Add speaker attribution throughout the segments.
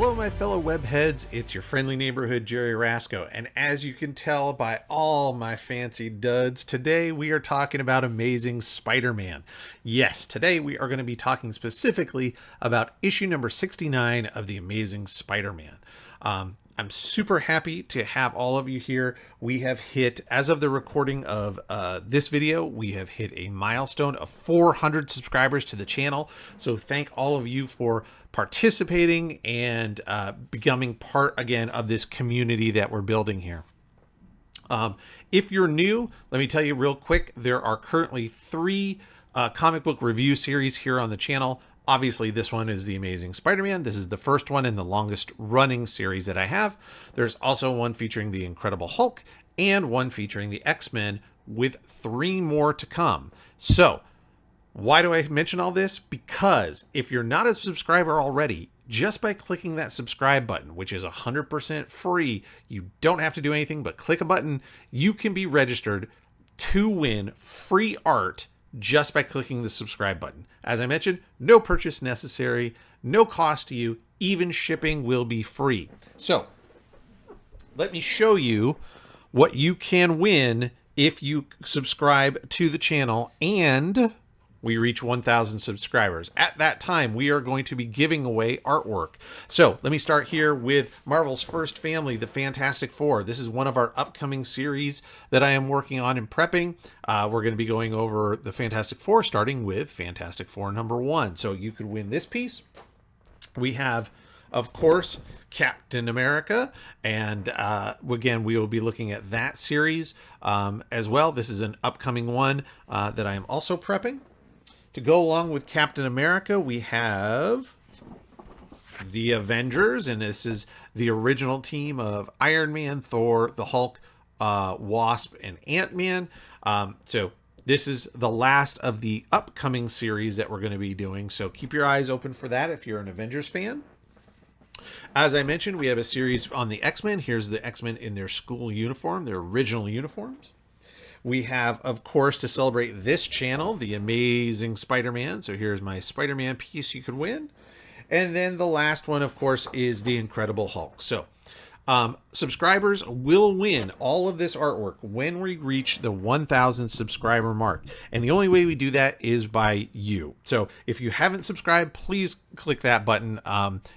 Speaker 1: Hello, my fellow webheads. It's your friendly neighborhood Jerry Rasco, and as you can tell by all my fancy duds, today we are talking about Amazing Spider-Man. Yes, today we are going to be talking specifically about issue number 69 of the Amazing Spider-Man. I'm super happy to have all of you here. We have hit, as of the recording of this video, we have hit a milestone of 400 subscribers to the channel. So thank all of you for participating and becoming part again of this community that we're building here. If you're new, let me tell you real quick, there are currently 3 comic book review series here on the channel. Obviously, this one is The Amazing Spider-Man. This is the first one in the longest running series that I have. There's also one featuring the Incredible Hulk and one featuring the X-Men, with 3 more to come. So why do I mention all this? Because if you're not a subscriber already, just by clicking that subscribe button, which is 100% free, you don't have to do anything but click a button, you can be registered to win free art just by clicking the subscribe button. As I mentioned, no purchase necessary, no cost to you, even shipping will be free. So let me show you what you can win if you subscribe to the channel and we reach 1,000 subscribers. At that time, we are going to be giving away artwork. So let me start here with Marvel's first family, the Fantastic Four. This is one of our upcoming series that I am working on and prepping. We're going to be going over the Fantastic Four, starting with Fantastic Four #1. So you could win this piece. We have, of course, Captain America, and again, we will be looking at that series as well. This is an upcoming one that I am also prepping. To go along with Captain America, we have the Avengers, and this is the original team of Iron Man, Thor, the Hulk, Wasp, and Ant-Man. So this is the last of the upcoming series that we're going to be doing, so keep your eyes open for that if you're an Avengers fan. As I mentioned, we have a series on the X-Men. Here's the X-Men in their school uniform, their original uniforms. We have, of course, to celebrate this channel, the Amazing Spider-Man. So here's my Spider-Man piece you could win. And then the last one, of course, is the Incredible Hulk. So subscribers will win all of this artwork when we reach the 1,000 subscriber mark. And the only way we do that is by you. So if you haven't subscribed, please click that button.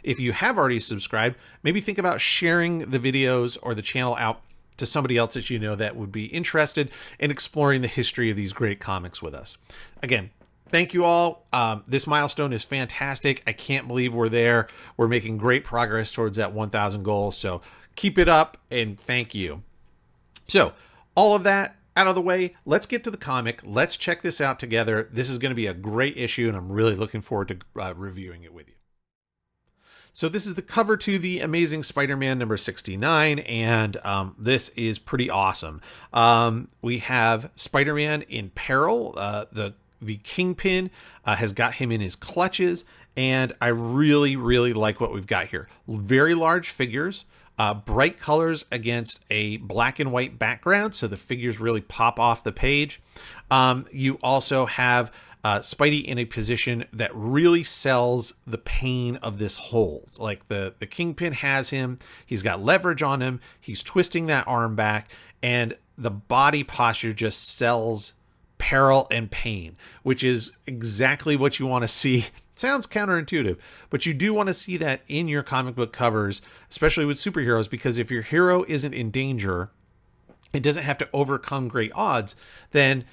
Speaker 1: If you have already subscribed, maybe think about sharing the videos or the channel out to somebody else that you know that would be interested in exploring the history of these great comics with us. Again, thank you all. This milestone is fantastic. I can't believe we're there. We're making great progress towards that 1,000 goal. So keep it up and thank you. So all of that out of the way, let's get to the comic. Let's check this out together. This is going to be a great issue, and I'm really looking forward to reviewing it with you. So this is the cover to the Amazing Spider-Man #69, and this is pretty awesome. We have Spider-Man in peril. The Kingpin has got him in his clutches, and I really, really like what we've got here. Very large figures, bright colors against a black and white background, so the figures really pop off the page. You also have Spidey in a position that really sells the pain of this hold. Like the Kingpin has him, he's got leverage on him, he's twisting that arm back, and the body posture just sells peril and pain, which is exactly what you want to see. Sounds counterintuitive, but you do want to see that in your comic book covers, especially with superheroes, because if your hero isn't in danger, it doesn't have to overcome great odds, then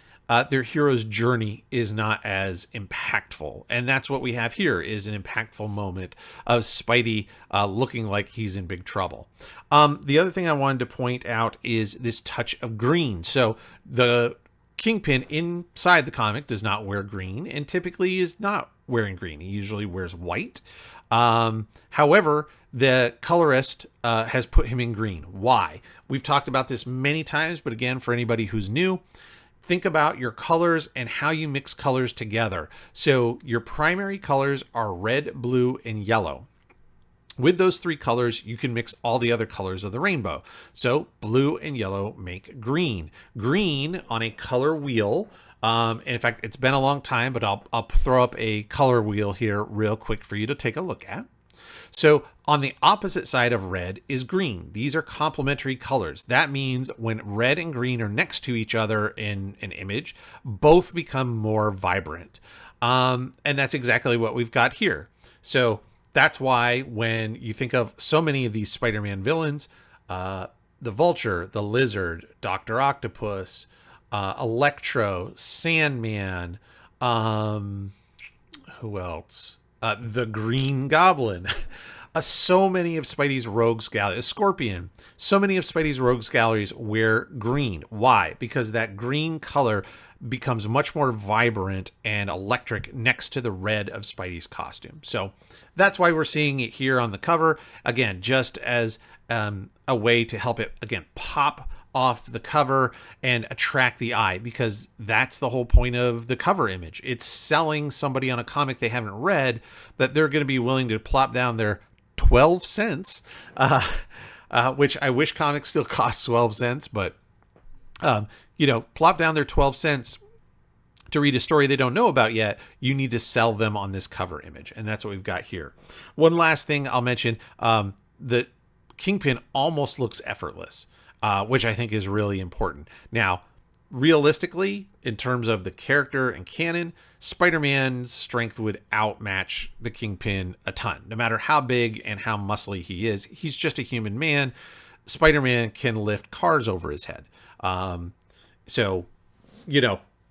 Speaker 1: their hero's journey is not as impactful. And that's what we have here, is an impactful moment of Spidey looking like he's in big trouble. The other thing I wanted to point out is this touch of green. So the Kingpin inside the comic does not wear green, and typically is not wearing green. He usually wears white. However, the colorist has put him in green. Why? We've talked about this many times, but again, for anybody who's new, think about your colors and how you mix colors together. So your primary colors are red, blue, and yellow. With those 3 colors, you can mix all the other colors of the rainbow. So blue and yellow make green. Green on a color wheel, and in fact, it's been a long time, but I'll throw up a color wheel here real quick for you to take a look at. So on the opposite side of red is green. These are complementary colors. That means when red and green are next to each other in an image, both become more vibrant. And that's exactly what we've got here. So that's why when you think of so many of these Spider-Man villains, the Vulture, the Lizard, Dr. Octopus, Electro, Sandman, who else? The Green Goblin. So many of Spidey's rogues galleries, Scorpion, so many of Spidey's rogues galleries wear green. Why? Because that green color becomes much more vibrant and electric next to the red of Spidey's costume. So that's why we're seeing it here on the cover. Again, just as a way to help it, again, pop off the cover and attract the eye, because that's the whole point of the cover image. It's selling somebody on a comic they haven't read that they're going to be willing to plop down their 12 cents, which I wish comics still cost 12 cents, but, plop down their 12 cents to read a story they don't know about yet. You need to sell them on this cover image. And that's what we've got here. One last thing I'll mention, the Kingpin almost looks effortless, which I think is really important. Now, realistically, in terms of the character and canon, Spider-Man's strength would outmatch the Kingpin a ton. No matter how big and how muscly he is, he's just a human man. Spider-Man can lift cars over his head.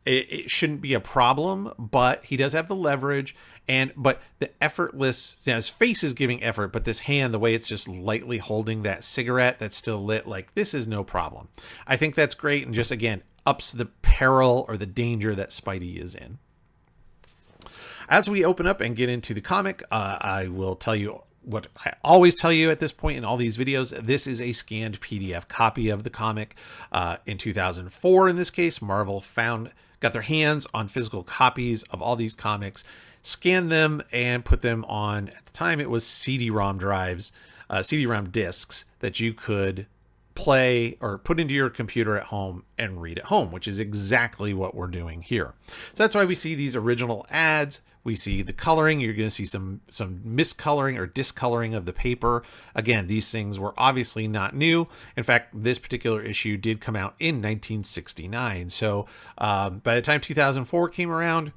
Speaker 1: It shouldn't be a problem, but he does have the leverage. But the effortless, his face is giving effort, but this hand, the way it's just lightly holding that cigarette that's still lit, like, this is no problem. I think that's great, and just, again, ups the peril or the danger that Spidey is in. As we open up and get into the comic, I will tell you what I always tell you at this point in all these videos. This is a scanned PDF copy of the comic. In 2004, in this case, Marvel got their hands on physical copies of all these comics, scanned them, and put them on, at the time it was CD-ROM drives, CD-ROM discs that you could play or put into your computer at home and read at home, which is exactly what we're doing here. So that's why we see these original ads. We see the coloring. You're going to see some miscoloring or discoloring of the paper. Again, these things were obviously not new. In fact, this particular issue did come out in 1969. So by the time 2004 came around,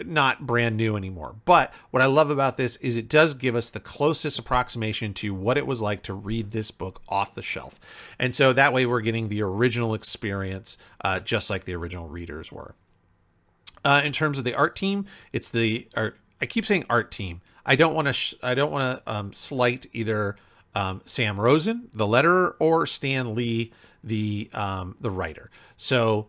Speaker 1: not brand new anymore. But what I love about this is it does give us the closest approximation to what it was like to read this book off the shelf. And so that way we're getting the original experience, just like the original readers were. In terms of the art team, I keep saying art team. I don't want to slight either Sam Rosen, the letterer, or Stan Lee, the writer. So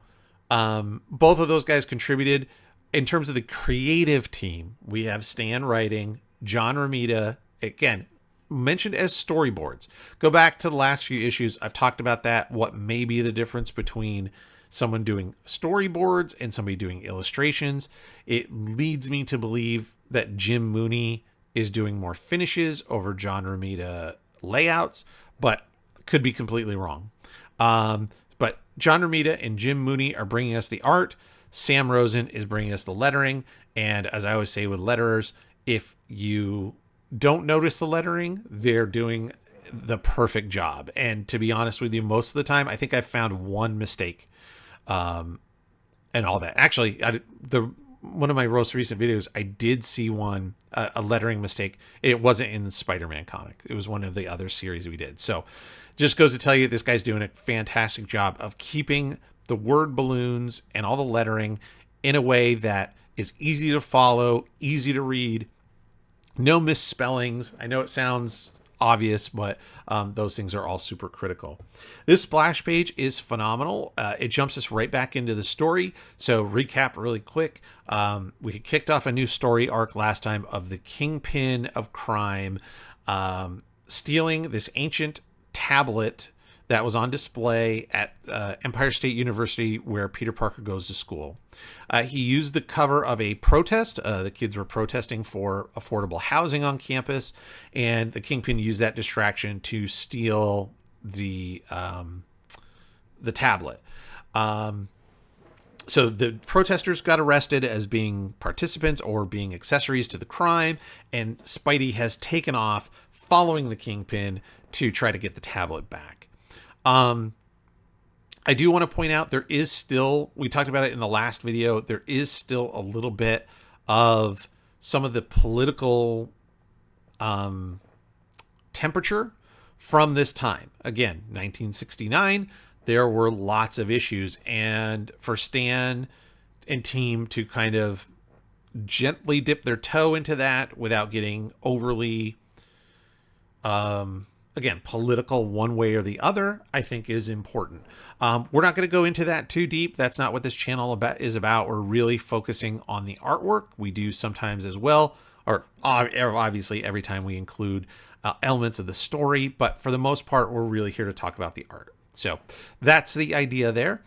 Speaker 1: both of those guys contributed. In terms of the creative team, we have Stan writing, John Romita, again, mentioned as storyboards. Go back to the last few issues. I've talked about that, what may be the difference between someone doing storyboards and somebody doing illustrations. It leads me to believe that Jim Mooney is doing more finishes over John Romita layouts, but could be completely wrong. But John Romita and Jim Mooney are bringing us the art. Sam Rosen is bringing us the lettering. And as I always say with letterers, if you don't notice the lettering, they're doing the perfect job. And to be honest with you, most of the time, I think I've found one mistake and all that. Actually, one of my most recent videos, I did see a lettering mistake. It wasn't in the Spider-Man comic. It was one of the other series we did. So just goes to tell you, this guy's doing a fantastic job of keeping the word balloons and all the lettering in a way that is easy to follow, easy to read, no misspellings. I know it sounds obvious, but those things are all super critical. This splash page is phenomenal. It jumps us right back into the story. So recap really quick. We kicked off a new story arc last time of the Kingpin of crime stealing this ancient tablet that was on display at Empire State University, where Peter Parker goes to school. He used the cover of a protest. The kids were protesting for affordable housing on campus, and the Kingpin used that distraction to steal the tablet. So the protesters got arrested as being participants or being accessories to the crime, and Spidey has taken off following the Kingpin to try to get the tablet back. I do want to point out there is still, we talked about it in the last video, there is still a little bit of some of the political temperature from this time. Again, 1969, there were lots of issues, and for Stan and team to kind of gently dip their toe into that without getting overly again, political one way or the other, I think is important. We're not going to go into that too deep. That's not what this channel is about. We're really focusing on the artwork. We do sometimes as well, or obviously every time we include elements of the story, but for the most part, we're really here to talk about the art. So that's the idea there.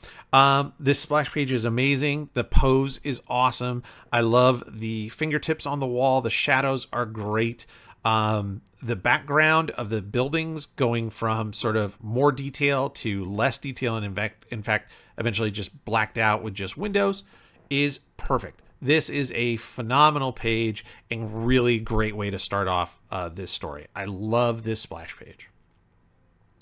Speaker 1: This splash page is amazing. The pose is awesome. I love the fingertips on the wall. The shadows are great. The background of the buildings going from sort of more detail to less detail, and in fact, eventually just blacked out with just windows, is perfect. This is a phenomenal page and really great way to start off this story. I love this splash page.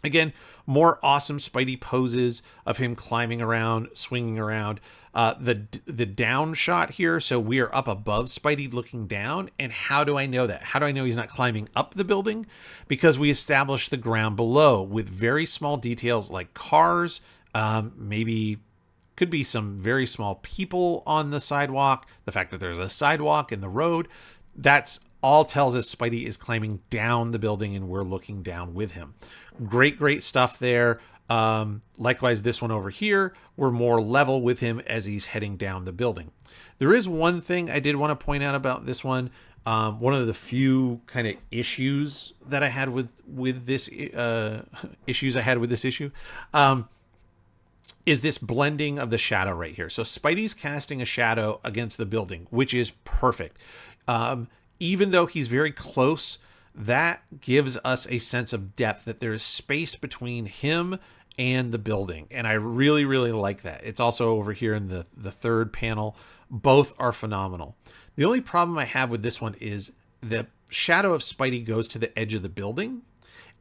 Speaker 1: Again, more awesome Spidey poses of him climbing around, swinging around. The down shot here, so we are up above Spidey looking down. And how do I know that? How do I know he's not climbing up the building? Because we established the ground below with very small details like cars, maybe could be some very small people on the sidewalk. The fact that there's a sidewalk in the road, that's all tells us Spidey is climbing down the building and we're looking down with him. Great stuff there. Likewise, this one over here, we're more level with him as he's heading down the building. There is one thing I did want to point out about this one. One of the few kind of issues that I had with this issue is this blending of the shadow right here. So Spidey's casting a shadow against the building, which is perfect. Even though he's very close, that gives us a sense of depth, that there is space between him and the building. And I really like that. It's also over here in the third panel. Both are phenomenal. The only problem I have with this one is the shadow of Spidey goes to the edge of the building,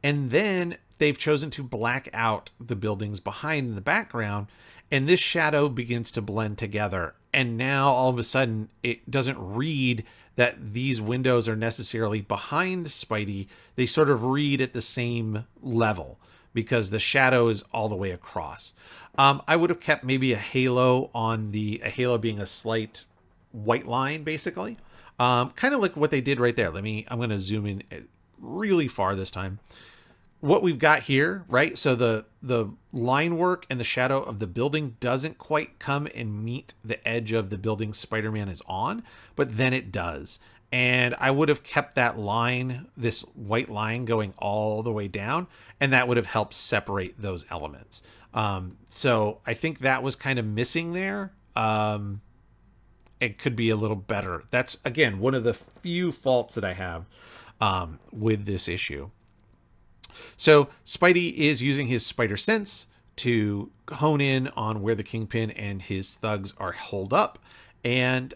Speaker 1: and then they've chosen to black out the buildings behind in the background, and this shadow begins to blend together. And now all of a sudden it doesn't read that these windows are necessarily behind Spidey. They sort of read at the same level because the shadow is all the way across. I would have kept maybe a halo on a halo being a slight white line, basically. Kind of like what they did right there. I'm going to zoom in really far this time. What we've got here, right? So the line work and the shadow of the building doesn't quite come and meet the edge of the building Spider-Man is on, but then it does. And I would have kept that line, this white line, going all the way down, and that would have helped separate those elements. So I think that was kind of missing there. It could be a little better. That's, again, one of the few faults that I have with this issue. So Spidey is using his spider sense to hone in on where the Kingpin and his thugs are holed up. And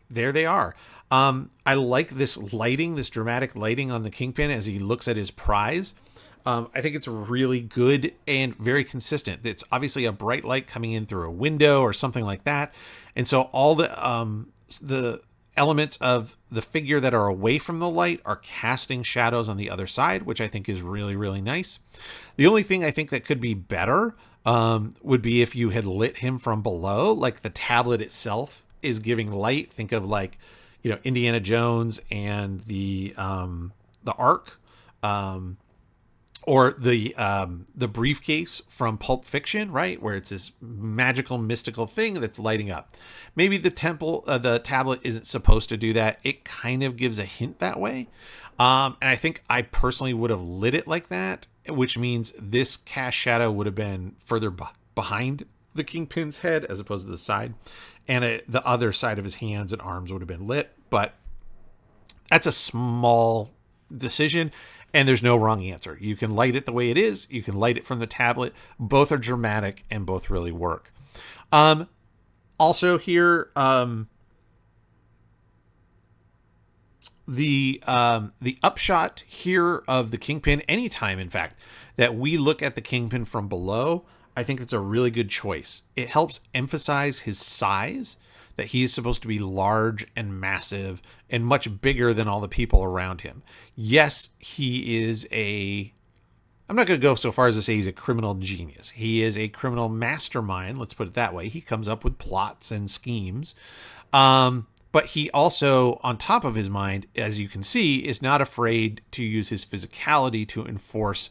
Speaker 1: there they are. I like this lighting, this dramatic lighting on the Kingpin as he looks at his prize. I think it's really good and very consistent. It's obviously a bright light coming in through a window or something like that. And so all the elements of the figure that are away from the light are casting shadows on the other side, which I think is really nice. The only thing I think that could be better would be if you had lit him from below, like the tablet itself is giving light. Think of like, Indiana Jones and the Ark, or the briefcase from Pulp Fiction, right? Where it's this magical, mystical thing that's lighting up. Maybe the tablet isn't supposed to do that. It kind of gives a hint that way. And I think I personally would have lit it like that, which means this cast shadow would have been further behind the Kingpin's head as opposed to the side. And the other side of his hands and arms would have been lit. But that's a small decision. And there's no wrong answer. You can light it the way it is. You can light it from the tablet. Both are dramatic and both really work. Also here, the upshot here of the Kingpin, anytime in fact that we look at the Kingpin from below, I think it's a really good choice. It helps emphasize his size, that he is supposed to be large and massive and much bigger than all the people around him. Yes, he is a, I'm not going to go so far as to say he's a criminal genius. He is a criminal mastermind, let's put it that way. He comes up with plots and schemes. But he also, on top of his mind, as you can see, is not afraid to use his physicality to enforce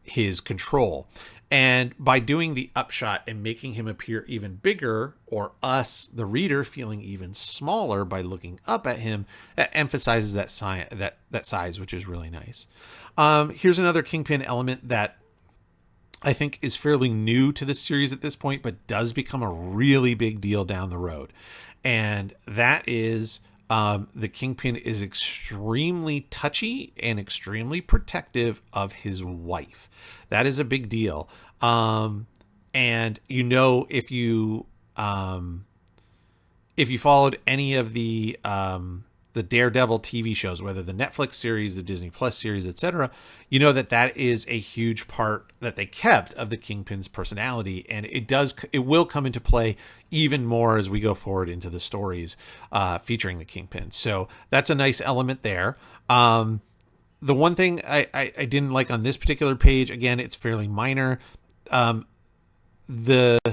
Speaker 1: his control. And by doing the upshot and making him appear even bigger, or us, the reader, feeling even smaller by looking up at him, that emphasizes that size, which is really nice. Here's another Kingpin element that I think is fairly new to the series at this point, but does become a really big deal down the road. And that is the Kingpin is extremely touchy and extremely protective of his wife. That is a big deal. And you know, if you followed any of the Daredevil TV shows, whether the Netflix series, the Disney Plus series, etc., you know that is a huge part that they kept of the Kingpin's personality, and it will come into play even more as we go forward into the stories featuring the Kingpin. So that's a nice element there. The one thing I didn't like on this particular page, again, it's fairly minor. It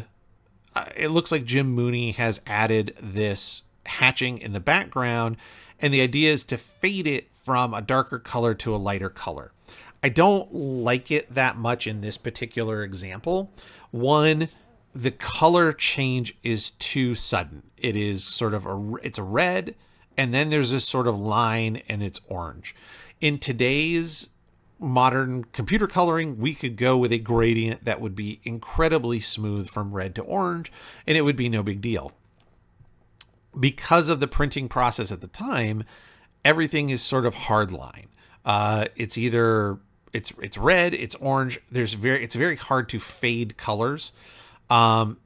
Speaker 1: looks like Jim Mooney has added this hatching in the background, and the idea is to fade it from a darker color to a lighter color. I don't like it that much in this particular example. One, the color change is too sudden. It is sort of it's a red, and then there's this sort of line, and it's orange. In today's modern computer coloring, we could go with a gradient that would be incredibly smooth from red to orange, and it would be no big deal. Because of the printing process at the time, everything is sort of hard line. It's either it's red, it's orange. It's very hard to fade colors, because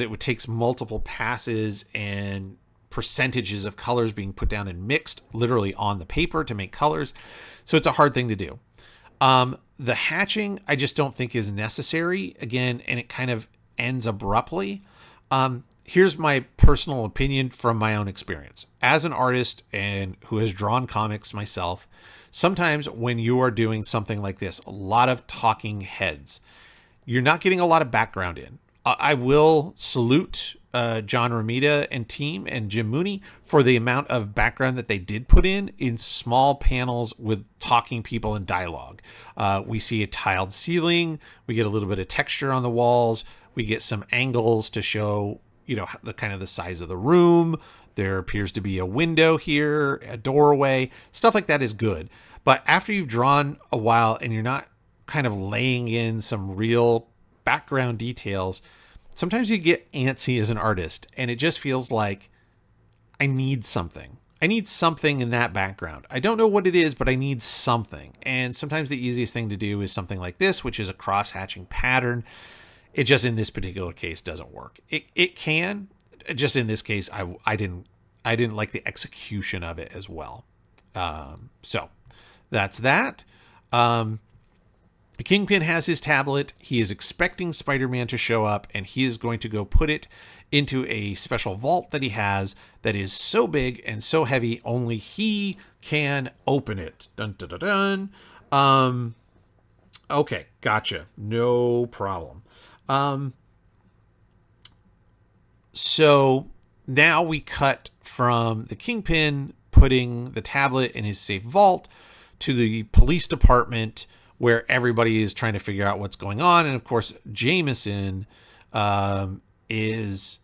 Speaker 1: it takes multiple passes and percentages of colors being put down and mixed literally on the paper to make colors. So it's a hard thing to do. The hatching, I just don't think is necessary again, and it kind of ends abruptly. Here's my personal opinion from my own experience. As an artist and who has drawn comics myself, sometimes when you are doing something like this, a lot of talking heads, you're not getting a lot of background in. I will salute John Romita and team and Jim Mooney for the amount of background that they did put in small panels with talking people and dialogue. We see a tiled ceiling. We get a little bit of texture on the walls. We get some angles to show, the kind of the size of the room. There appears to be a window here, a doorway, stuff like that is good. But after you've drawn a while and you're not kind of laying in some real background details, sometimes you get antsy as an artist, and it just feels like I need something. I need something in that background. I don't know what it is, but I need something. And sometimes the easiest thing to do is something like this, which is a cross-hatching pattern. It just in this particular case doesn't work. It can, just in this case, I didn't like the execution of it as well. So that's that. Kingpin has his tablet. He is expecting Spider-Man to show up, and he is going to go put it into a special vault that he has that is so big and so heavy, only he can open it. Dun, dun, dun, dun. Okay, gotcha. No problem. So now we cut from the Kingpin putting the tablet in his safe vault to the police department, where everybody is trying to figure out what's going on. And of course, Jameson is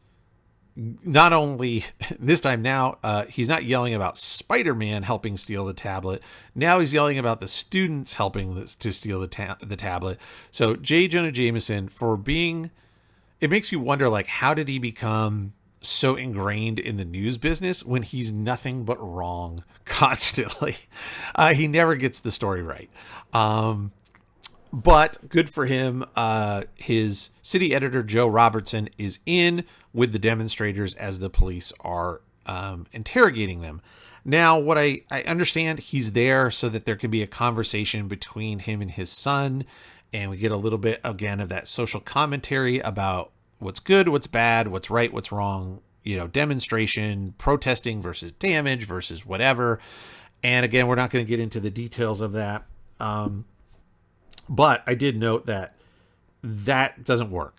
Speaker 1: not only this time now, he's not yelling about Spider-Man helping steal the tablet. Now he's yelling about the students helping to steal the tablet. So J. Jonah Jameson, it makes you wonder, like, how did he become so ingrained in the news business when he's nothing but wrong constantly? He never gets the story right. But good for him. His city editor, Joe Robertson, is in with the demonstrators as the police are interrogating them. Now, what I understand, he's there so that there can be a conversation between him and his son. And we get a little bit, again, of that social commentary about what's good, what's bad, what's right, what's wrong, demonstration, protesting versus damage versus whatever. And again, we're not going to get into the details of that. But I did note that doesn't work.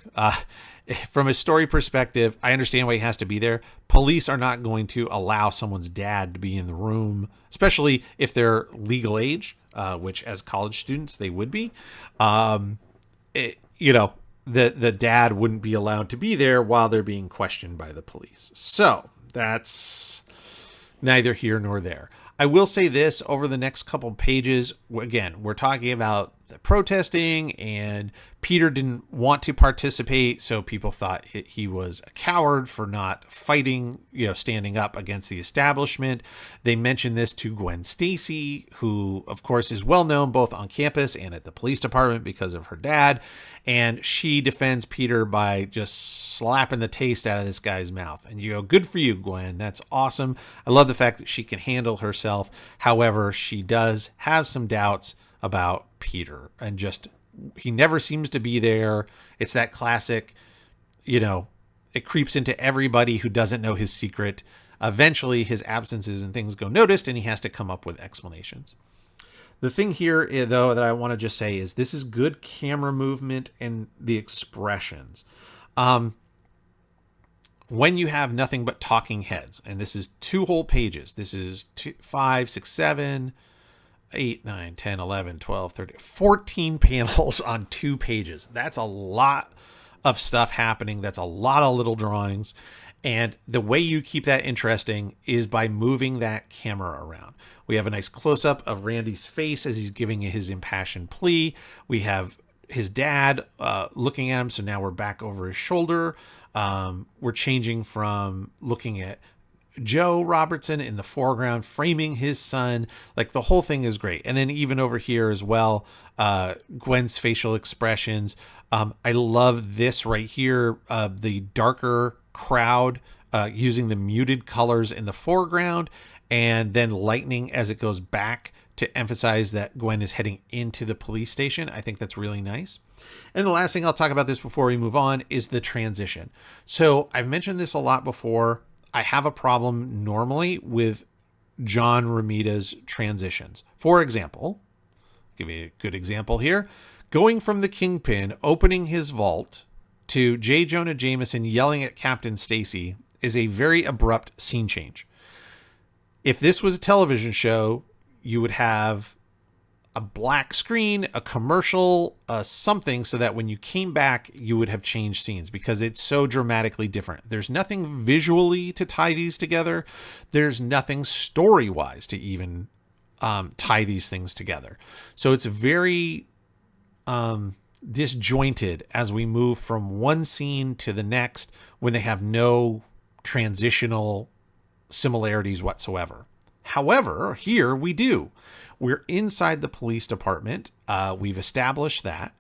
Speaker 1: From a story perspective, I understand why he has to be there. Police are not going to allow someone's dad to be in the room, especially if they're legal age, which as college students they would be. The dad wouldn't be allowed to be there while they're being questioned by the police. So that's neither here nor there. I will say this, over the next couple of pages, again, we're talking about the protesting, and Peter didn't want to participate, so people thought he was a coward for not fighting, standing up against the establishment. They mentioned this to Gwen Stacy, who, of course, is well known both on campus and at the police department because of her dad, and she defends Peter by just slapping the taste out of this guy's mouth. And you go, good for you, Gwen. That's awesome. I love the fact that she can handle herself. However, she does have some doubts about Peter, and just he never seems to be there. It's that classic, it creeps into everybody who doesn't know his secret. Eventually his absences and things go noticed, and he has to come up with explanations. The thing here, though, that I want to just say is this is good camera movement and the expressions. When you have nothing but talking heads, and this is 2 whole pages, this is 5, 6, 7, 8, 9, 10, 11, 12, 13, 14 panels on 2 pages. That's a lot of stuff happening. That's a lot of little drawings. And the way you keep that interesting is by moving that camera around. We have a nice close-up of Randy's face as he's giving his impassioned plea. We have his dad looking at him, so now we're back over his shoulder. We're changing from looking at Joe Robertson in the foreground, framing his son. Like, the whole thing is great. And then even over here as well, Gwen's facial expressions. I love this right here, the darker crowd using the muted colors in the foreground, and then lightning as it goes back to emphasize that Gwen is heading into the police station. I think that's really nice. And the last thing I'll talk about this before we move on is the transition. So I've mentioned this a lot before. I have a problem normally with John Romita's transitions. For example, give you a good example here. Going from the Kingpin opening his vault to J. Jonah Jameson yelling at Captain Stacy is a very abrupt scene change. If this was a television show, you would have a black screen, a commercial, something, so that when you came back, you would have changed scenes, because it's so dramatically different. There's nothing visually to tie these together. There's nothing story-wise to even tie these things together. So it's very disjointed as we move from one scene to the next when they have no transitional similarities whatsoever. However, here we do. We're inside the police department. We've established that.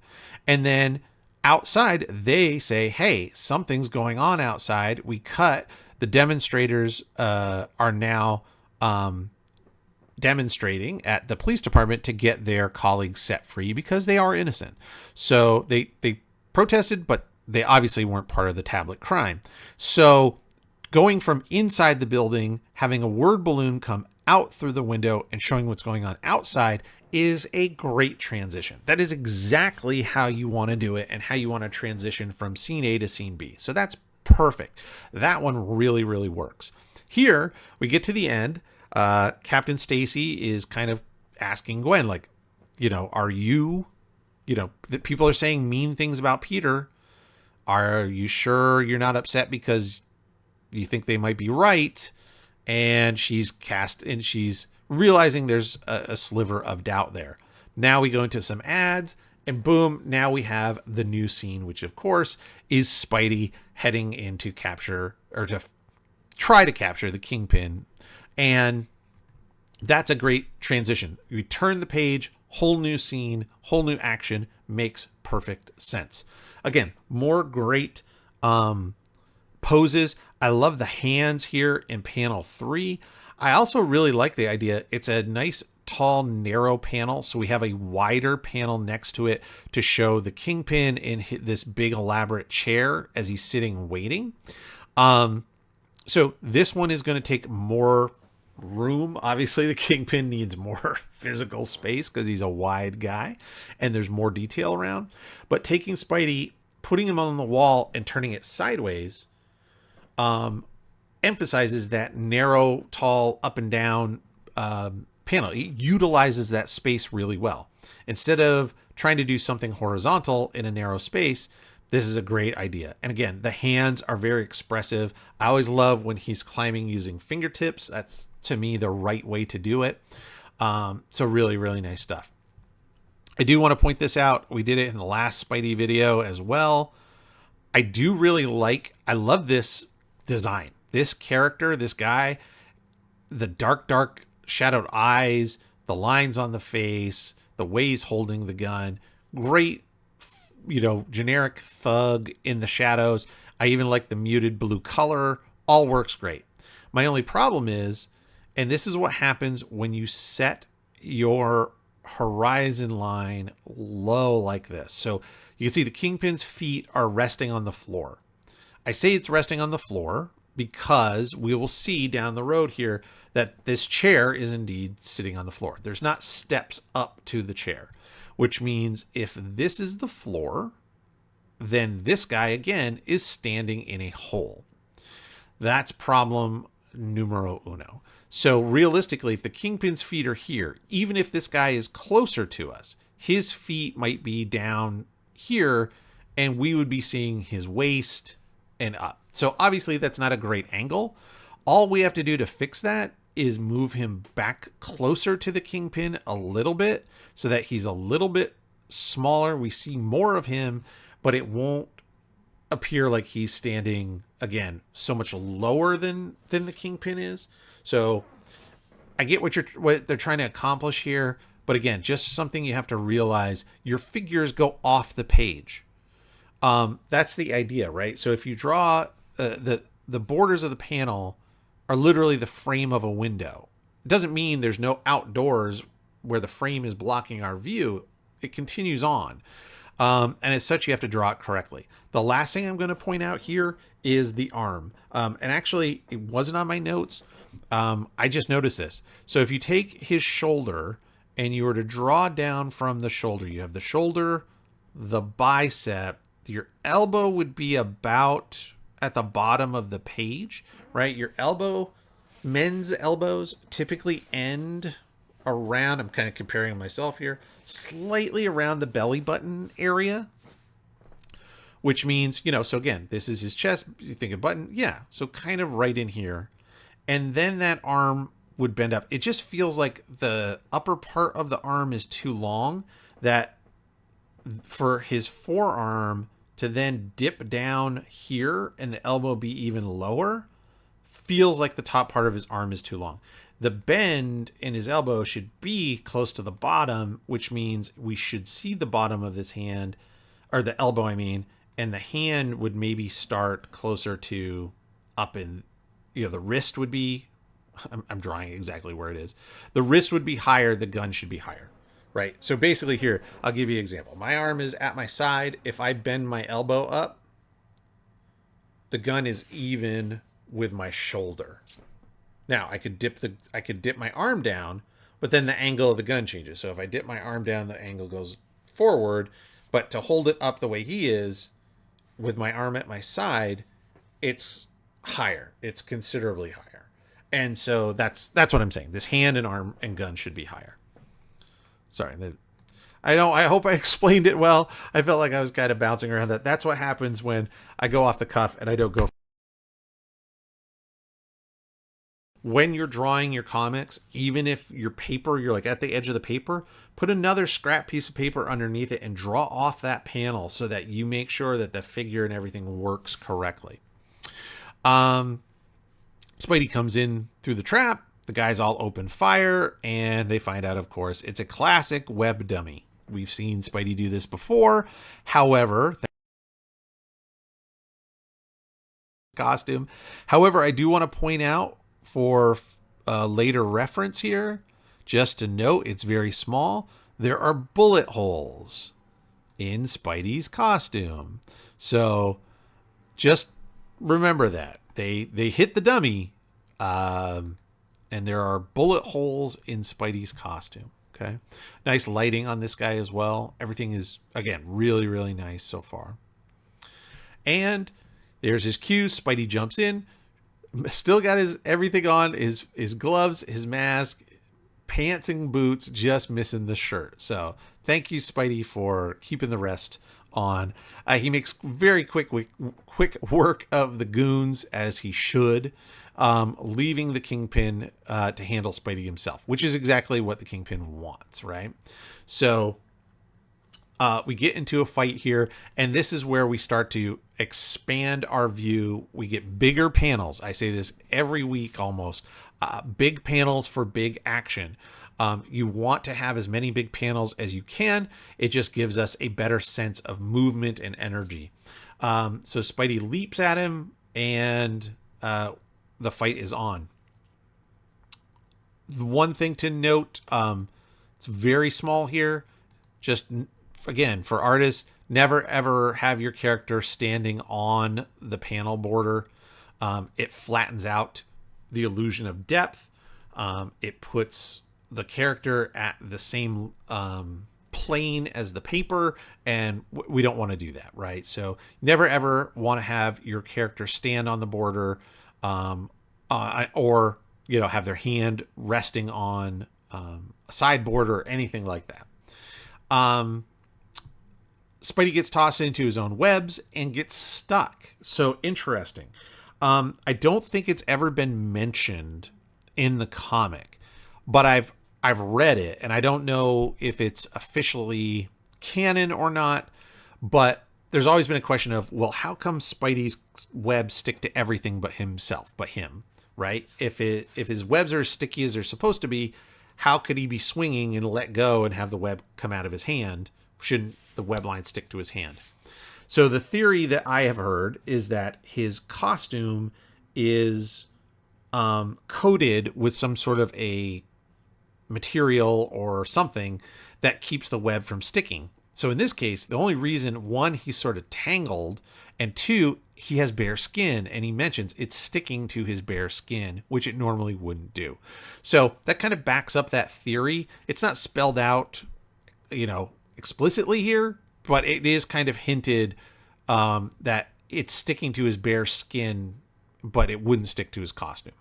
Speaker 1: And then outside, they say, hey, something's going on outside. We cut. The demonstrators are now demonstrating at the police department to get their colleagues set free because they are innocent. So they protested, but they obviously weren't part of the tablet crime. So going from inside the building, having a word balloon come out through the window and showing what's going on outside is a great transition. That is exactly how you want to do it and how you want to transition from scene A to scene B. So that's perfect. That one really, really works. Here we get to the end. Captain Stacy is kind of asking Gwen, like, are you, that people are saying mean things about Peter. Are you sure you're not upset because you think they might be right? And she's realizing there's a sliver of doubt there. Now we go into some ads, and boom, now we have the new scene, which of course is Spidey heading in to capture, or to try to capture, the Kingpin. And that's a great transition. We turn the page, whole new scene, whole new action, makes perfect sense. Again, more great poses. I love the hands here in panel 3. I also really like the idea. It's a nice, tall, narrow panel. So we have a wider panel next to it to show the Kingpin in this big, elaborate chair as he's sitting waiting. So this one is going to take more room. Obviously, the Kingpin needs more physical space because he's a wide guy and there's more detail around. But taking Spidey, putting him on the wall and turning it sideways emphasizes that narrow, tall, up and down panel. It utilizes that space really well. Instead of trying to do something horizontal in a narrow space, this is a great idea. And again, the hands are very expressive. I always love when he's climbing using fingertips. That's, to me, the right way to do it. So really, really nice stuff. I do want to point this out. We did it in the last Spidey video as well. I do really I love this design. This character, this guy, the dark shadowed eyes, the lines on the face, the way he's holding the gun. Great, generic thug in the shadows. I even like the muted blue color. All works great. My only problem is, and this is what happens when you set your horizon line low like this. So you can see the Kingpin's feet are resting on the floor. I say it's resting on the floor because we will see down the road here that this chair is indeed sitting on the floor. There's not steps up to the chair, which means if this is the floor, then this guy again is standing in a hole. That's problem numero uno. So realistically, if the Kingpin's feet are here, even if this guy is closer to us, his feet might be down here and we would be seeing his waist and up. So obviously that's not a great angle. All we have to do to fix that is move him back closer to the Kingpin a little bit so that he's a little bit smaller. We see more of him, but it won't appear like he's standing, again, so much lower than the Kingpin is. So I get what they're trying to accomplish here, but again, just something you have to realize: your figures go off the page. That's the idea, right? So if you draw the borders of the panel are literally the frame of a window. It doesn't mean there's no outdoors where the frame is blocking our view. It continues on. And as such, you have to draw it correctly. The last thing I'm going to point out here is the arm. And actually, it wasn't on my notes. I just noticed this. So if you take his shoulder and you were to draw down from the shoulder, you have the shoulder, the bicep, your elbow would be about at the bottom of the page, right? Your elbow, men's elbows typically end around, I'm kind of comparing myself here, slightly around the belly button area, which means, so again, this is his chest. You think a button. Yeah. So kind of right in here. And then that arm would bend up. It just feels like the upper part of the arm is too long, that for his forearm to then dip down here and the elbow be even lower feels like the top part of his arm is too long. The bend in his elbow should be close to the bottom, which means we should see the bottom of his hand, or the elbow, I mean, and the hand would maybe start closer to up in, the wrist would be, I'm drawing exactly where it is. The wrist would be higher, the gun should be higher, right? So basically here, I'll give you an example. My arm is at my side. If I bend my elbow up, the gun is even with my shoulder. Now I could dip my arm down, but then the angle of the gun changes. So if I dip my arm down, the angle goes forward, but to hold it up the way he is with my arm at my side, it's higher. It's considerably higher. And so that's what I'm saying. This hand and arm and gun should be higher. Sorry. I hope I explained it well. I felt like I was kind of bouncing around that. That's what happens when I go off the cuff and I don't go. When you're drawing your comics, even if your paper, you're like at the edge of the paper, put another scrap piece of paper underneath it and draw off that panel so that you make sure that the figure and everything works correctly. Spidey comes in through the trap. the guys all open fire, and they find out, of course, it's a classic web dummy. We've seen Spidey do this before. However, costume. However, I do want to point out for later reference here, just to note, it's very small. There are bullet holes in Spidey's costume. So just remember that. They hit the dummy, and there are bullet holes in Spidey's costume. Okay. Nice lighting on this guy as well. Everything is, again, really, really nice so far. And there's his cue. Spidey jumps in. Still got his everything on, his gloves, his mask, pants and boots, just missing the shirt. So thank you, Spidey, for keeping the rest on. He makes very quick work of the goons, as he should, leaving the Kingpin to handle Spidey himself, which is exactly what the Kingpin wants, right? So we get into a fight here, and this is where we start to expand our view. We get bigger panels. I say this every week almost. Big panels for big action. You want to have as many big panels as you can. It just gives us a better sense of movement and energy. So Spidey leaps at him, and the fight is on. The one thing to note, it's very small here. Just, again, for artists, never ever have your character standing on the panel border. It flattens out the illusion of depth. It puts the character at the same plane as the paper, and we don't want to do that, right? So never ever want to have your character stand on the border, or have their hand resting on a side border or anything like that. Spidey gets tossed into his own webs and gets stuck. So interesting. I don't think it's ever been mentioned in the comic, but I've read it, and I don't know if it's officially canon or not, but there's always been a question of, well, how come Spidey's webs stick to everything but him, right? If his webs are as sticky as they're supposed to be, how could he be swinging and let go and have the web come out of his hand? Shouldn't the web line stick to his hand? So the theory that I have heard is that his costume is coated with some sort of a material or something that keeps the web from sticking. So in this case, the only reason, one, he's sort of tangled, and two, he has bare skin, and he mentions it's sticking to his bare skin, which it normally wouldn't do. So that kind of backs up that theory. It's not spelled out, explicitly here, but it is kind of hinted that it's sticking to his bare skin, but it wouldn't stick to his costume.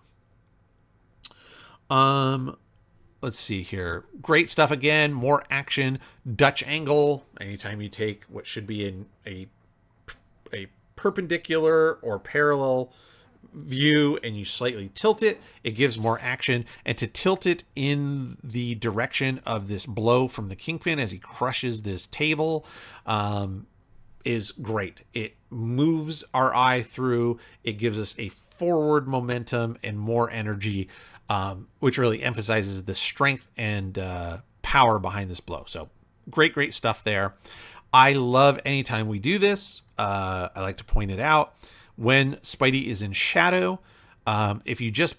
Speaker 1: Let's see here. Great stuff again. More action. Dutch angle. Anytime you take what should be in a perpendicular or parallel view and you slightly tilt it, it gives more action. And to tilt it in the direction of this blow from the Kingpin as he crushes this table is great. It moves our eye through. It gives us a forward momentum and more energy, which really emphasizes the strength and power behind this blow. So great stuff there. I love anytime we do this. I like to point it out. When Spidey is in shadow, if you just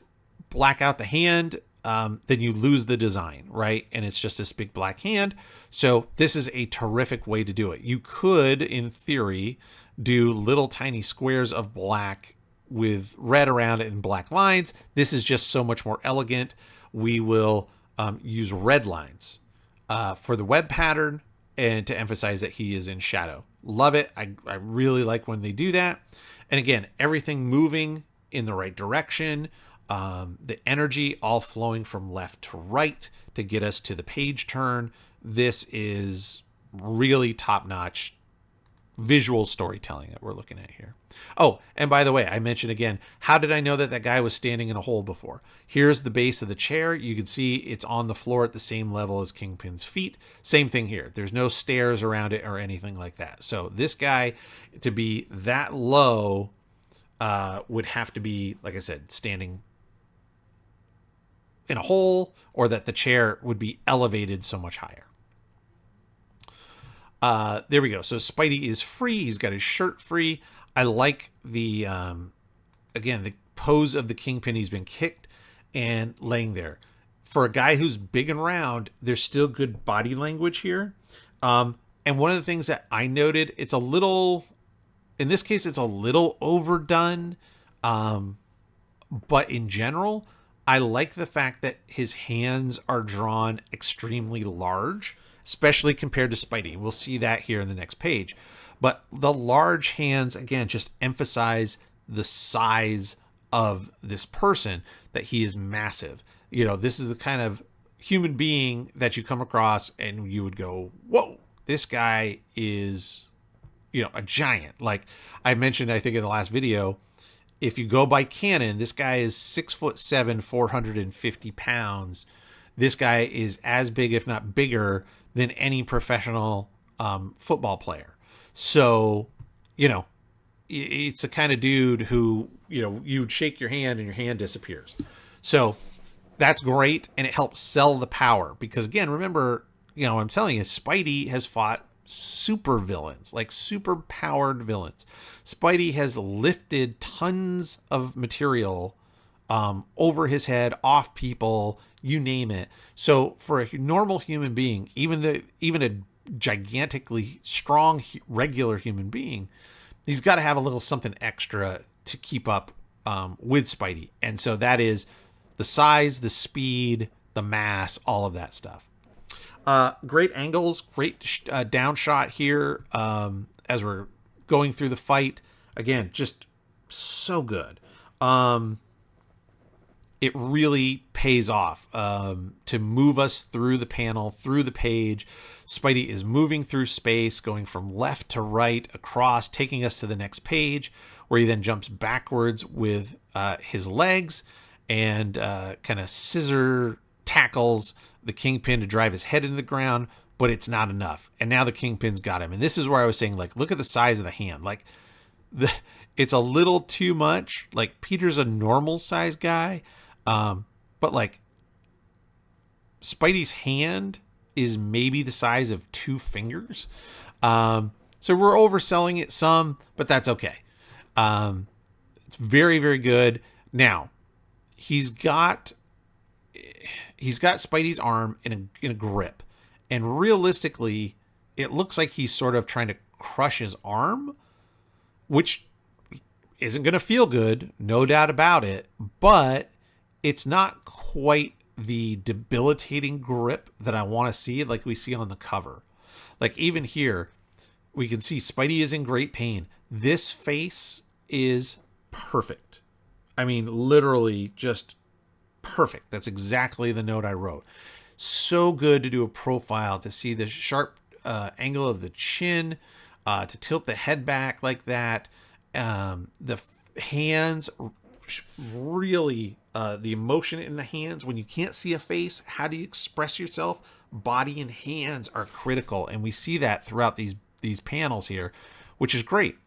Speaker 1: black out the hand, then you lose the design, right? And it's just this big black hand. So this is a terrific way to do it. You could, in theory, do little tiny squares of black with red around it and black lines. This is just so much more elegant. We will use red lines for the web pattern and to emphasize that he is in shadow. Love it. I really like when they do that. And again, everything moving in the right direction, the energy all flowing from left to right to get us to the page turn. This is really top-notch visual storytelling that we're looking at here. Oh, and by the way, I mentioned again, how did I know that that guy was standing in a hole before? Here's the base of the chair. You can see it's on the floor at the same level as Kingpin's feet. Same thing here. There's no stairs around it or anything like that. So this guy, to be that low, would have to be, like I said, standing in a hole, or that the chair would be elevated so much higher. There we go. So Spidey is free. He's got his shirt free. I like the, again, the pose of the Kingpin. He's been kicked and laying there. For a guy who's big and round, there's still good body language here. And one of the things that I noted, it's a little, in this case, it's a little overdone. But in general, I like the fact that his hands are drawn extremely large, especially compared to Spidey. We'll see that here in the next page. But the large hands, again, just emphasize the size of this person, that he is massive. You know, this is the kind of human being that you come across and you would go, whoa, this guy is, you know, a giant. Like I mentioned, I think in the last video, if you go by canon, this guy is 6'7", 450 pounds. This guy is as big, if not bigger, than any professional football player. So, you know, it's the kind of dude who, you know, you'd shake your hand and your hand disappears. So that's great. And it helps sell the power because, again, remember, you know, I'm telling you, Spidey has fought super villains, like super powered villains. Spidey has lifted tons of material over his head, off people, you name it. So for a normal human being, even a gigantically strong regular human being, he's got to have a little something extra to keep up with Spidey. And so that is the size, the speed, the mass, all of that stuff. Great angles, great down shot here as we're going through the fight. Again, just so good. It really pays off to move us through the panel, through the page. Spidey is moving through space, going from left to right, across, taking us to the next page, where he then jumps backwards with his legs and kind of scissor tackles the Kingpin to drive his head into the ground, but it's not enough. And now the Kingpin's got him. And this is where I was saying, like, look at the size of the hand. Like, it's a little too much. Like, Peter's a normal size guy, but like Spidey's hand is maybe the size of 2 fingers. So we're overselling it some, but that's okay. It's very, very good. Now, he's got Spidey's arm in a grip, and realistically, it looks like he's sort of trying to crush his arm, which isn't going to feel good, no doubt about it, but it's not quite the debilitating grip that I want to see, like we see on the cover. Like even here, we can see Spidey is in great pain. This face is perfect. I mean, literally just perfect. That's exactly the note I wrote. So good to do a profile, to see the sharp angle of the chin, to tilt the head back like that. The hands, really, the emotion in the hands. When you can't see a face, how do you express yourself? Body and hands are critical, and we see that throughout these panels here, which is great.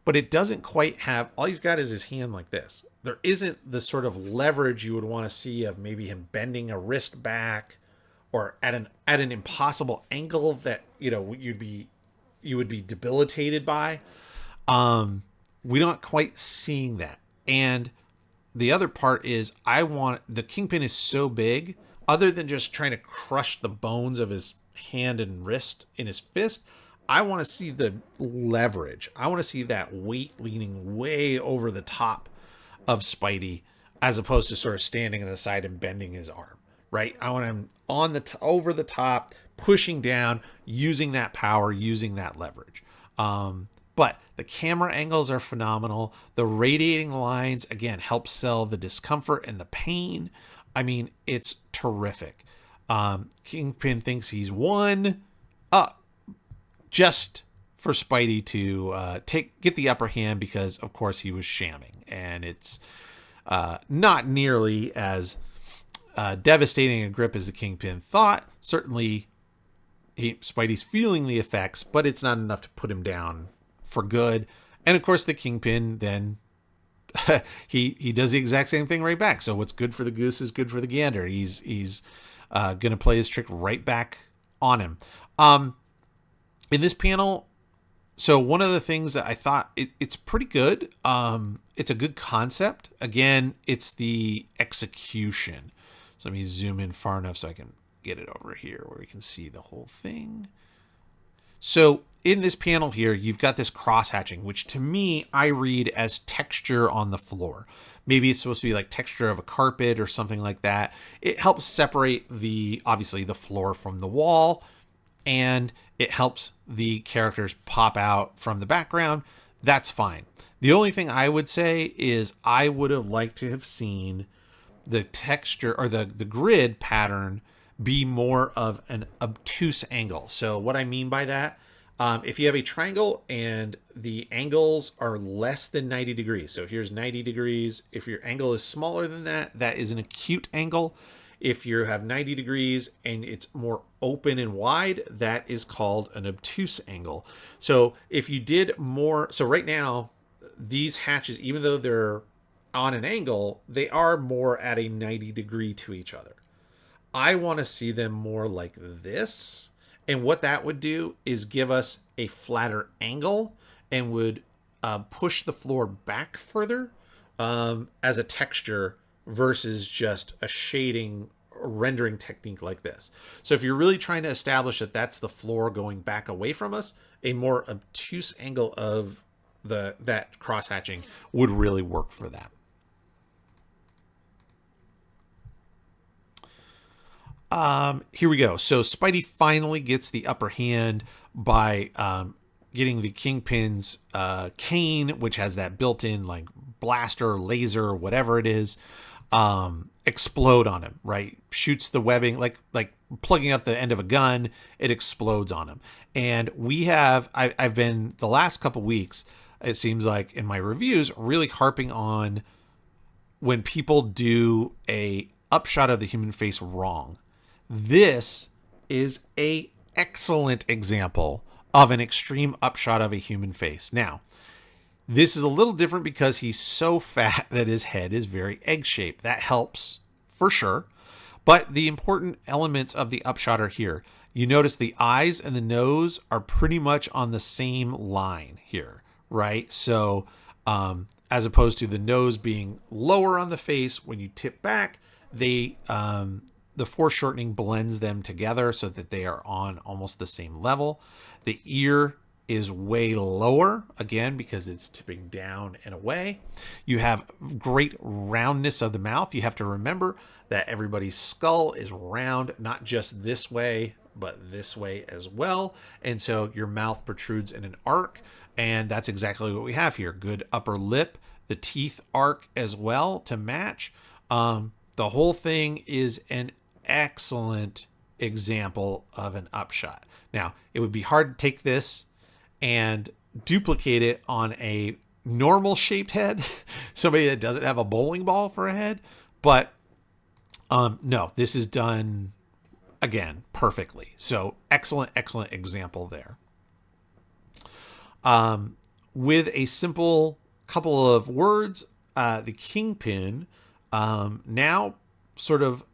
Speaker 1: But it doesn't quite have, all he's got is his hand like this. There isn't the sort of leverage you would want to see of maybe him bending a wrist back or at an impossible angle that, you know, you would be debilitated by. We're not quite seeing that. And the other part is, the Kingpin is so big, other than just trying to crush the bones of his hand and wrist in his fist, I want to see the leverage. I want to see that weight leaning way over the top of Spidey, as opposed to sort of standing on the side and bending his arm, right? I want him on over the top, pushing down, using that power, using that leverage. But the camera angles are phenomenal. The radiating lines, again, help sell the discomfort and the pain. I mean, it's terrific. Kingpin thinks he's won, just for Spidey to get the upper hand, because, of course, he was shamming. And it's not nearly as devastating a grip as the Kingpin thought. Certainly, Spidey's feeling the effects, but it's not enough to put him down for good. And of course, the Kingpin then he does the exact same thing right back. So what's good for the goose is good for the gander. He's gonna play his trick right back on him. In this panel, so one of the things that I thought it's pretty good. It's a good concept. Again, it's the execution. So let me zoom in far enough so I can get it over here where we can see the whole thing. So in this panel here, you've got this cross hatching, which to me, I read as texture on the floor. Maybe it's supposed to be like texture of a carpet or something like that. It helps separate obviously the floor from the wall, and it helps the characters pop out from the background. That's fine. The only thing I would say is I would have liked to have seen the texture or the grid pattern be more of an obtuse angle. So what I mean by that, if you have a triangle and the angles are less than 90 degrees, so here's 90 degrees. If your angle is smaller than that, that is an acute angle. If you have 90 degrees and it's more open and wide, that is called an obtuse angle. So if you did more, so right now, these hatches, even though they're on an angle, they are more at a 90 degree to each other. I want to see them more like this. And what that would do is give us a flatter angle and would push the floor back further as a texture versus just a shading or rendering technique like this. So if you're really trying to establish that that's the floor going back away from us, a more obtuse angle of that cross hatching would really work for that. Here we go. So Spidey finally gets the upper hand by getting the Kingpin's cane, which has that built-in like blaster, laser, whatever it is, explode on him, right? Shoots the webbing, like plugging up the end of a gun, it explodes on him. And I've been, the last couple weeks, it seems like in my reviews, really harping on when people do a upshot of the human face wrong. This is a excellent example of an extreme upshot of a human face. Now, this is a little different because he's so fat that his head is very egg-shaped. That helps for sure. But the important elements of the upshot are here. You notice the eyes and the nose are pretty much on the same line here, right? So as opposed to the nose being lower on the face, when you tip back, the foreshortening blends them together so that they are on almost the same level. The ear is way lower, again, because it's tipping down and away. You have great roundness of the mouth. You have to remember that everybody's skull is round, not just this way, but this way as well. And so your mouth protrudes in an arc, and that's exactly what we have here. Good upper lip, the teeth arc as well to match. The whole thing is an excellent example of an upshot. Now, it would be hard to take this and duplicate it on a normal shaped head, somebody that doesn't have a bowling ball for a head, but no, this is done again perfectly. So excellent example there. With a simple couple of words, the Kingpin now sort of,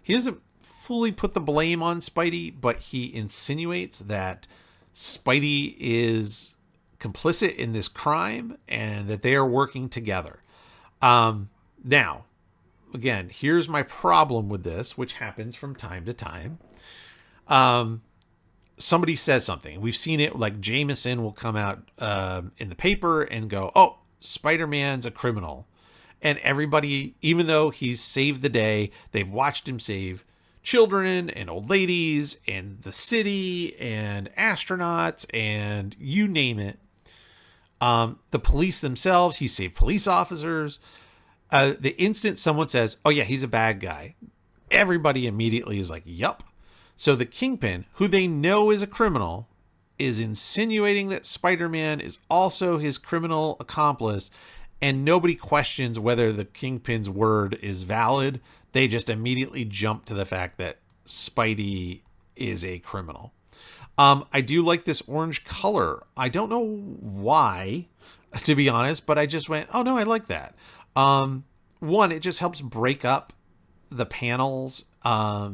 Speaker 1: he doesn't fully put the blame on Spidey, but he insinuates that Spidey is complicit in this crime and that they are working together. Now, again, here's my problem with this, which happens from time to time. Somebody says something. We've seen it, like Jameson will come out in the paper and go, oh, Spider-Man's a criminal. And everybody, even though he's saved the day, they've watched him save children and old ladies and the city and astronauts and you name it. The police themselves, he saved police officers. The instant someone says, oh yeah, he's a bad guy, everybody immediately is like, yup. So the Kingpin, who they know is a criminal, is insinuating that Spider-Man is also his criminal accomplice. And nobody questions whether the Kingpin's word is valid. They just immediately jump to the fact that Spidey is a criminal. I do like this orange color. I don't know why. to be honest, but I just went, oh no, I like that. One, it just helps break up the panels a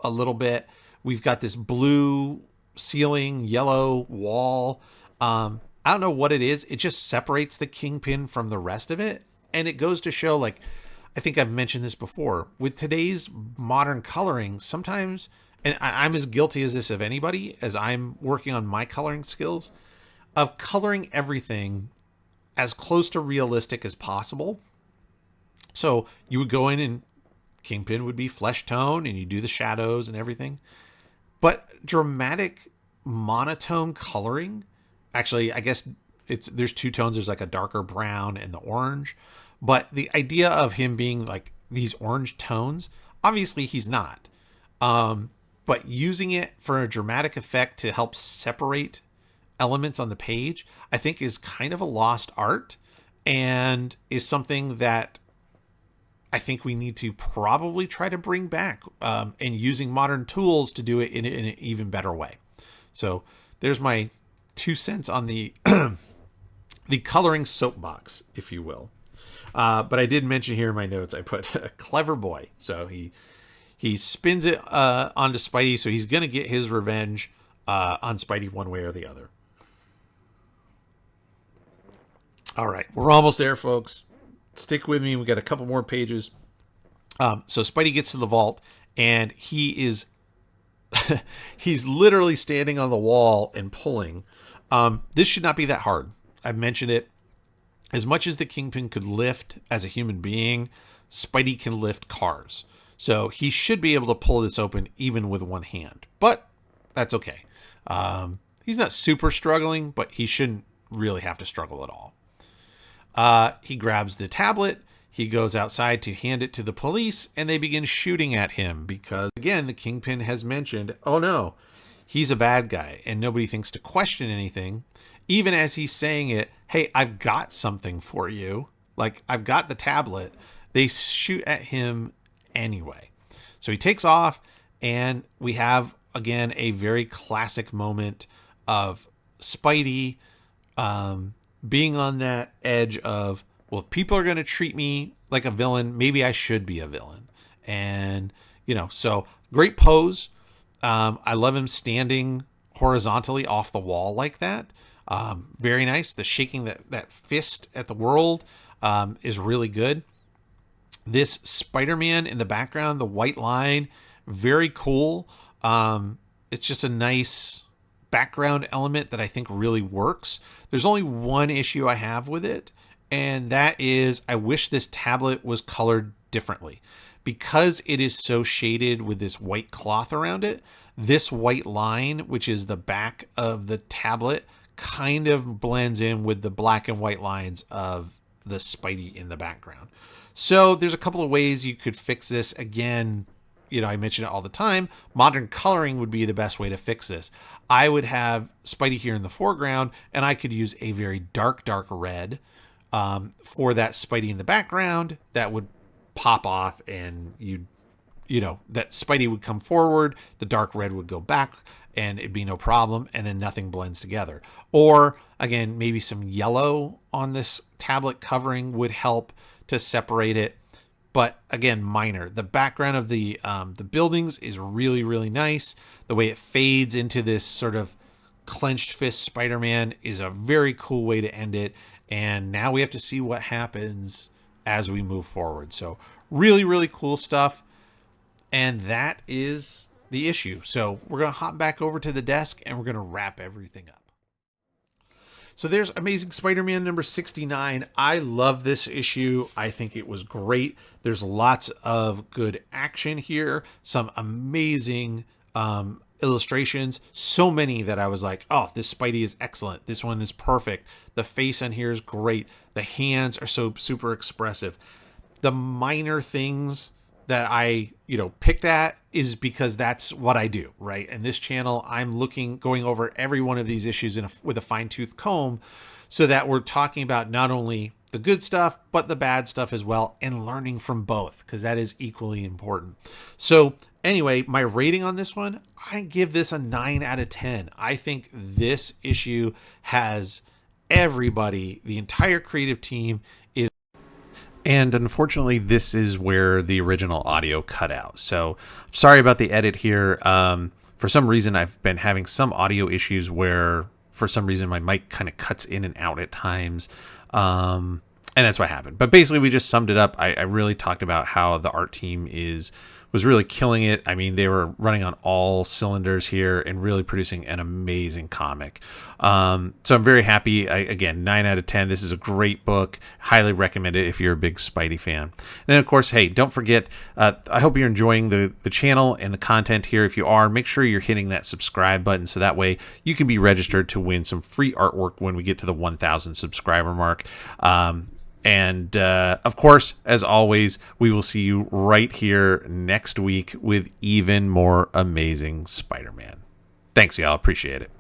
Speaker 1: little bit. We've got this blue ceiling, yellow wall. I don't know what it is. It just separates the Kingpin from the rest of it. And it goes to show, like, I think I've mentioned this before, with today's modern coloring, sometimes, and I'm as guilty as this of anybody, as I'm working on my coloring skills, of coloring everything as close to realistic as possible. So you would go in and Kingpin would be flesh tone and you do the shadows and everything. But dramatic monotone coloring, actually, I guess there's two tones. There's like a darker brown and the orange. But the idea of him being like these orange tones, obviously he's not. But using it for a dramatic effect to help separate elements on the page, I think is kind of a lost art and is something that I think we need to probably try to bring back, and using modern tools to do it in an even better way. So there's my 2 cents on the the coloring soapbox, if you will. But I did mention here in my notes, I put a clever boy. So he spins it onto Spidey, so he's going to get his revenge on Spidey one way or the other. All right, we're almost there, folks. Stick with me. We got a couple more pages. So Spidey gets to the vault, and he's literally standing on the wall and pulling. This should not be that hard. I've mentioned it. As much as the Kingpin could lift as a human being, Spidey can lift cars. So he should be able to pull this open even with one hand. But that's okay. He's not super struggling, but he shouldn't really have to struggle at all. He grabs the tablet, he goes outside to hand it to the police, and they begin shooting at him because, again, the Kingpin has mentioned, oh no, he's a bad guy, and nobody thinks to question anything. Even as he's saying it, hey, I've got something for you. Like, I've got the tablet. They shoot at him anyway. So he takes off, and we have, again, a very classic moment of Spidey, being on that edge of, well, if people are going to treat me like a villain, maybe I should be a villain. And, so great pose. I love him standing horizontally off the wall like that. Very nice. The shaking that fist at the world is really good. This Spider-Man in the background, the white line, very cool. It's just a nice background element that I think really works. There's only one issue I have with it, and that is I wish this tablet was colored differently. Because it is so shaded with this white cloth around it, this white line, which is the back of the tablet, kind of blends in with the black and white lines of the Spidey in the background. So there's a couple of ways you could fix this. Again, I mention it all the time. Modern coloring would be the best way to fix this. I would have Spidey here in the foreground, and I could use a very dark red for that Spidey in the background. That would pop off, and that Spidey would come forward, the dark red would go back, and it'd be no problem, and then nothing blends together. Or, again, maybe some yellow on this tablet covering would help to separate it. But again, minor. The background of the buildings is really, really nice. The way it fades into this sort of clenched fist Spider-Man is a very cool way to end it. And now we have to see what happens as we move forward. So really, really cool stuff. And that is the issue. So we're going to hop back over to the desk and we're going to wrap everything up. So there's Amazing Spider-Man number 69. I love this issue. I think it was great. There's lots of good action here. Some amazing illustrations. So many that I was like, oh, this Spidey is excellent. This one is perfect. The face on here is great. The hands are so super expressive. The minor things that I, picked at is because that's what I do, right? And this channel, I'm going over every one of these issues with a fine-tooth comb so that we're talking about not only the good stuff, but the bad stuff as well, and learning from both, because that is equally important. So anyway, my rating on this one, I give this a 9 out of 10. I think this issue has everybody, the entire creative team is. And unfortunately, this is where the original audio cut out. So sorry about the edit here. For some reason, I've been having some audio issues where, for some reason, my mic kind of cuts in and out at times. And that's what happened. But basically, we just summed it up. I really talked about how the art team was really killing it. I mean, they were running on all cylinders here and really producing an amazing comic. So I'm very happy. Again, 9 out of 10. This is a great book. Highly recommend it if you're a big Spidey fan. And then, of course, hey, don't forget, I hope you're enjoying the channel and the content here. If you are, make sure you're hitting that subscribe button so that way you can be registered to win some free artwork when we get to the 1,000 subscriber mark. And of course, as always, we will see you right here next week with even more amazing Spider-Man. Thanks, y'all. Appreciate it.